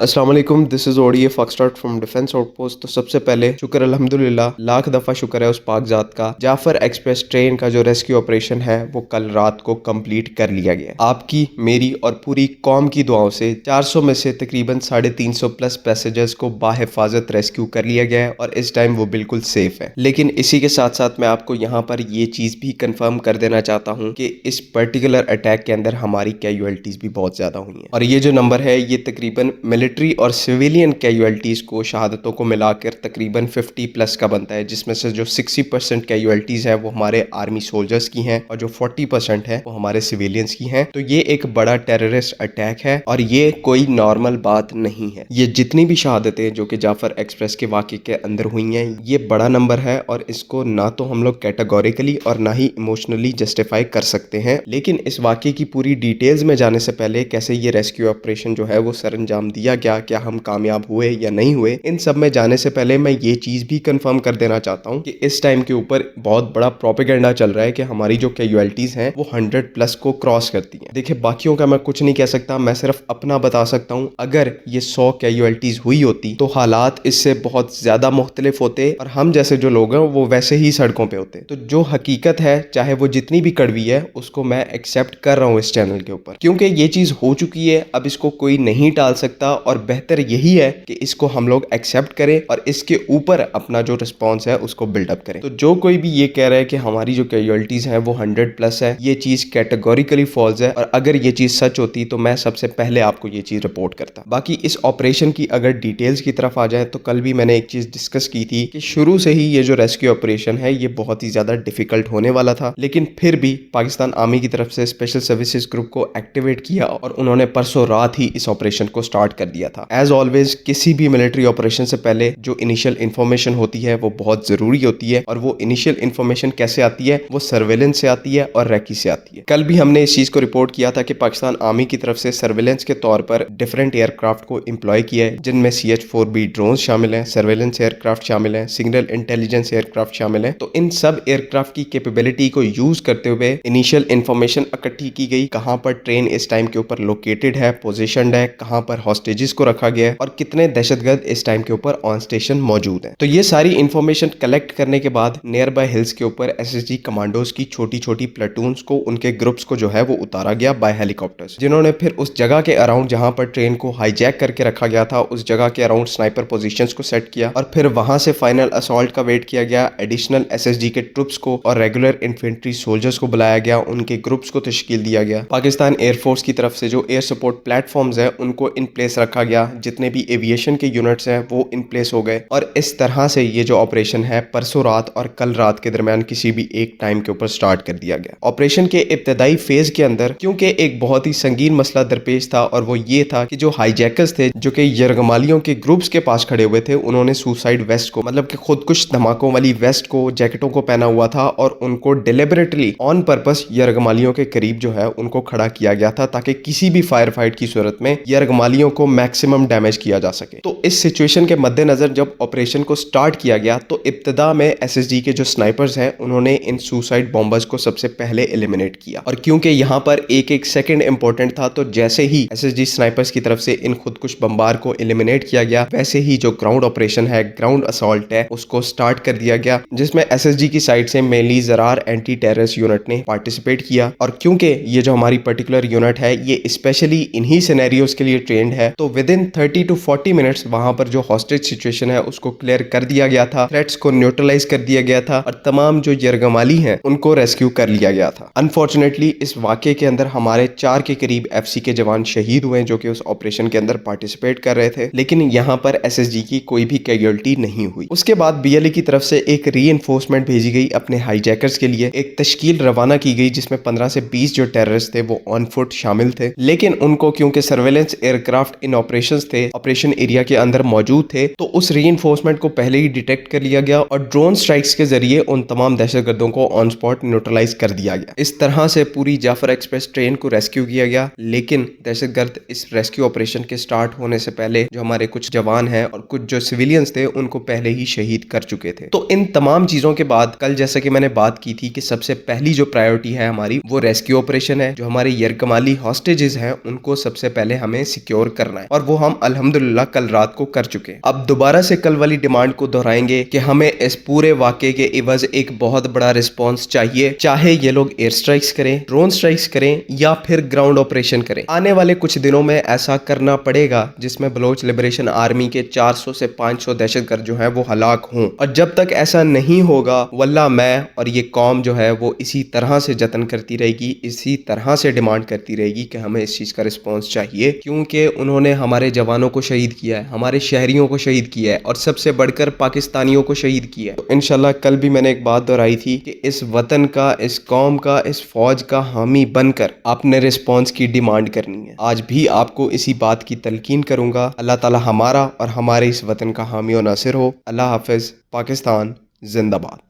अस्सलाम वालेकुम, this is ODA foxtrot from defence outpost. तो सबसे पहले शुक्र अल्हम्दुलिल्लाह, लाख दफ़ा शुक्र है उस पाक ज़ात का। जाफर एक्सप्रेस ट्रेन का जो रेस्क्यू ऑपरेशन है वो कल रात को कंप्लीट कर लिया गया। आपकी, मेरी और पूरी कौम की दुआओं से 400 में से तकरीबन 350 प्लस पैसेंजर्स को बाहिफाजत रेस्क्यू कर लिया गया है और इस टाइम वो बिल्कुल सेफ है। लेकिन इसी के साथ साथ मैं आपको यहाँ पर ये चीज़ भी कंफर्म कर देना चाहता हूँ कि इस पर्टिकुलर अटैक के अंदर हमारी कैजुअलिटीज़ भी बहुत ज़्यादा हुई हैं और ये जो नंबर है ये तकरीबन मिलिट्री और सिविलियन कैजुअलिटीज़ को, शहादतों को मिलाकर तकरीबन 50 प्लस का बनता है, जिसमें से जो 60% कैजुअलिटीज़ है वो हमारे आर्मी सोल्जर्स की हैं और जो 40% है वो हमारे सिविलियंस की हैं। तो ये एक बड़ा टेररिस्ट अटैक है और ये कोई नॉर्मल बात नहीं है। ये जितनी भी शहादतें जो कि जाफर एक्सप्रेस के वाक़े के अंदर हुई हैं, ये बड़ा नंबर है और इसको ना तो हम लोग कैटेगोरिकली और ना ही इमोशनली जस्टिफाई कर सकते हैं। लेकिन इस वाक़े की पूरी डिटेल्स में जाने से पहले कैसे ये रेस्क्यू ऑपरेशन जो है वो सर अंजाम दिया गया, क्या हम कामयाब हुए या नहीं हुए, इन सब में जाने से पहले मैं ये चीज़ भी कंफर्म कर देना चाहता हूँ कि इस टाइम के ऊपर बहुत बड़ा प्रोपेगेंडा चल रहा है कि हमारी जो कैजुअलिटीज़ हैं वो 100 प्लस को क्रॉस करती हैं। देखिए, बाकियों का मैं कुछ नहीं कह सकता, मैं सिर्फ अपना बता सकता हूँ। अगर ये 100 कैजुअलिटीज़ हुई होती तो हालात इससे बहुत ज़्यादा मुख्तलिफ होते और हम जैसे जो लोग हैं वो वैसे ही सड़कों पर होते। तो जो हकीकत है, चाहे वो जितनी भी कड़वी है, उसको मैं एक्सेप्ट कर रहा हूँ इस चैनल के ऊपर, क्योंकि ये चीज़ हो चुकी है। अब इसको कोई नहीं टाल सकता और बेहतर यही है कि इसको हम लोग एक्सेप्ट करें और इसके ऊपर अपना जो रिस्पॉन्स है उसको बिल्डअप करें। तो जो कोई भी ये कह रहा है कि हमारी जो कैजुअलिटीज़ हैं वो 100 प्लस है, ये चीज़ कैटेगोरिकली फॉल्स है और अगर ये चीज़ सच होती तो मैं सबसे पहले आपको ये चीज़ रिपोर्ट करता। बाकी इस ऑपरेशन की अगर डिटेल्स की तरफ आ जाए तो कल भी मैंने एक चीज़ डिस्कस की थी कि शुरू से ही ये जो रेस्क्यू ऑपरेशन है ये बहुत ही ज़्यादा डिफिकल्ट होने वाला था, लेकिन फिर भी पाकिस्तान आर्मी की तरफ से स्पेशल सर्विसेज ग्रुप को एक्टिवेट किया और उन्होंने परसों रात ही इस ऑपरेशन को स्टार्ट कर दिया था। एज ऑलवेज किसी भी मिलिट्री ऑपरेशन से पहले जो इनिशियल इन्फॉर्मेशन होती है वो बहुत ज़रूरी होती है और वो इनिशियल इन्फॉर्मेशन कैसे आती है, वो सर्वेलेंस से आती है और रैकी से आती है। कल भी हमने इस चीज़ को रिपोर्ट किया था कि पाकिस्तान आर्मी की तरफ से सर्वेलेंस के तौर पर डिफरेंट एयरक्राफ्ट को एम्प्लॉय किया है, जिनमें CH-4B ड्रोन शामिल हैं, सर्वेलेंस एयरक्राफ्ट शामिल हैं, सिग्नल इंटेलिजेंस एयरक्राफ्ट शामिल हैं। तो इन सब एयरक्राफ्ट की कैपेबिलिटी को यूज करते हुए इनिशियल इन्फॉर्मेशन इकट्ठी की गई, कहाँ पर ट्रेन इस टाइम के ऊपर लोकेटेड है, पोजिशनड है, कहाँ पर हॉस्टेजेस को रखा गया है और कितने दहशतगर्द इस टाइम के ऊपर ऑन स्टेशन मौजूद हैं। तो ये सारी इंफॉर्मेशन कलेक्ट करने के बाद नियर बाय हिल्स के ऊपर SSG कमांडोज की छोटी छोटी प्लेटून्स को, उनके ग्रुप्स को जो है वो उतारा गया बाय हेलीकॉप्टर्स, जिन्होंने फिर उस जगह के अराउंड जहां पर ट्रेन को हाईजैक करके रखा गया था उस जगह के अराउंड स्नाइपर पोजीशंस को सेट किया और फिर वहां से फाइनल असॉल्ट का वेट किया गया। एडिशनल SSG के ट्रुप्स को और रेगुलर इन्फेंट्री सोल्जर्स को बुलाया गया, उनके ग्रुप्स को तश्कील दिया गया। पाकिस्तान एयरफोर्स की तरफ से जो एयर सपोर्ट प्लेटफॉर्म्स है उनको इन प्लेस रखा गया, जितने भी एविएशन के यूनिट्स हैं वो इन प्लेस हो गए और इस तरह से ये जो ऑपरेशन है परसों रात और कल रात के दरमियान किसी भी एक टाइम के ऊपर स्टार्ट कर दिया गया। ऑपरेशन के इब्तदाई फेज के अंदर क्योंकि एक बहुत ही संगीन मसला दरपेश था और वो ये था कि जो हाईजैकर्स थे जो कि यरगमालियों के ग्रुप्स के पास खड़े हुए थे, उन्होंने सुसाइड वेस्ट को, मतलब कि खुद कुछ धमाकों वाली वेस्ट को, जैकेटों को पहना हुआ था और उनको डिलिबरेटली ऑन पर्पस यरगमालियों के करीब जो है उनको खड़ा किया गया था ताकि किसी भी फायर फाइट की सूरत में यरगमालियों को मैक्सिमम डैमेज किया जा सके। तो इस सिचुएशन के मद्देनजर जब ऑपरेशन को स्टार्ट किया गया तो इब्तदा में SSG के जो स्नाइपर्स हैं उन्होंने इन सुसाइड बॉम्बर्स को सबसे पहले एलिमिनेट किया और क्योंकि यहाँ पर एक एक सेकंड इंपॉर्टेंट था तो जैसे ही SSG स्नाइपर्स की तरफ से इन खुदकुश बम्बार को एलिमिनेट किया गया, वैसे ही जो ग्राउंड ऑपरेशन है, ग्राउंड असॉल्ट है, उसको स्टार्ट कर दिया गया, जिसमें SSG की साइड से mainly Zarrar anti terrorist unit ने पार्टिसिपेट किया। और क्योंकि ये जो हमारी पर्टिकुलर यूनिट है ये स्पेशली इन्हीं सिनेरियोज के लिए ट्रेंड है, तो विद इन 30 to 40 मिनट्स वहां पर जो हॉस्टेज सिचुएशन है उसको क्लियर कर दिया गया था, थ्रेट्स को न्यूट्रलाइज कर दिया गया था और तमाम जो यरगमाली हैं उनको रेस्क्यू कर लिया गया था। अनफॉर्चुनेटली इस वाक़े के अंदर हमारे 4 के करीब FC के जवान शहीद हुए जो कि उस ऑपरेशन के अंदर पार्टिसिपेट कर रहे थे, लेकिन यहाँ पर SSG की कोई भी कैजुअलिटी नहीं हुई। उसके बाद BLA की तरफ से एक रीइंफोर्समेंट भेजी गई अपने हाईजैकर्स के लिए, एक तश्कील रवाना की गई जिसमें 15 से 20 जो टेररिस्ट थे वो ऑन फुट शामिल थे, लेकिन उनको क्योंकि सर्वेलेंस एयरक्राफ्ट इन ऑपरेशंस थे, ऑपरेशन एरिया के अंदर मौजूद थे, तो उस रीइंफोर्समेंट को पहले ही डिटेक्ट कर लिया गया और ड्रोन स्ट्राइक्स के जरिए उन तमाम दहशतगर्दों को ऑन स्पॉट न्यूट्रलाइज कर दिया गया। इस तरह से पूरी जाफर एक्सप्रेस ट्रेन को रेस्क्यू किया गया, लेकिन दहशतगर्द इस रेस्क्यू ऑपरेशन के स्टार्ट होने से पहले जो हमारे कुछ जवान हैं और कुछ जो सिविलियंस थे उनको पहले ही शहीद कर चुके थे। तो इन तमाम चीजों के बाद कल जैसा कि मैंने बात की थी कि सबसे पहली जो प्रायोरिटी है हमारी वो रेस्क्यू ऑपरेशन है। जो हमारे यरगमाली हॉस्टेजेस हैं उनको सबसे पहले हमें सिक्योर करना है। ہے اور وہ ہم الحمدللہ کل رات کو کر چکے ہیں۔ اب دوبارہ سے کل والی ڈیمانڈ کو دہرائیں گے کہ ہمیں اس پورے واقعے کے عوض ایک بہت بڑا رسپانس چاہیے، چاہے یہ لوگ ایئر سٹرائکس کریں، ڈرون سٹرائکس کریں یا پھر گراؤنڈ آپریشن کریں۔ آنے والے کچھ دنوں میں ایسا کرنا پڑے گا جس میں بلوچ لبریشن آرمی کے 400 سے 500 دہشت گرد جو ہیں وہ ہلاک ہوں، اور جب تک ایسا نہیں ہوگا واللہ میں اور یہ قوم جو ہے وہ اسی طرح سے جتن کرتی رہے گی، اسی طرح سے ڈیمانڈ کرتی رہے گی کہ ہمیں اس چیز کا رسپانس چاہیے، کیونکہ انہوں نے ہمارے جوانوں کو شہید کیا ہے، ہمارے شہریوں کو شہید کیا ہے، اور سب سے بڑھ کر پاکستانیوں کو شہید کیا ہے۔ تو انشاءاللہ کل بھی میں نے ایک بات دہرائی تھی کہ اس وطن کا، اس قوم کا، اس فوج کا حامی بن کر آپ نے رسپانس کی ڈیمانڈ کرنی ہے۔ آج بھی آپ کو اسی بات کی تلقین کروں گا۔ اللہ تعالی ہمارا اور ہمارے اس وطن کا حامی و ناصر ہو۔ اللہ حافظ۔ پاکستان زندہ باد۔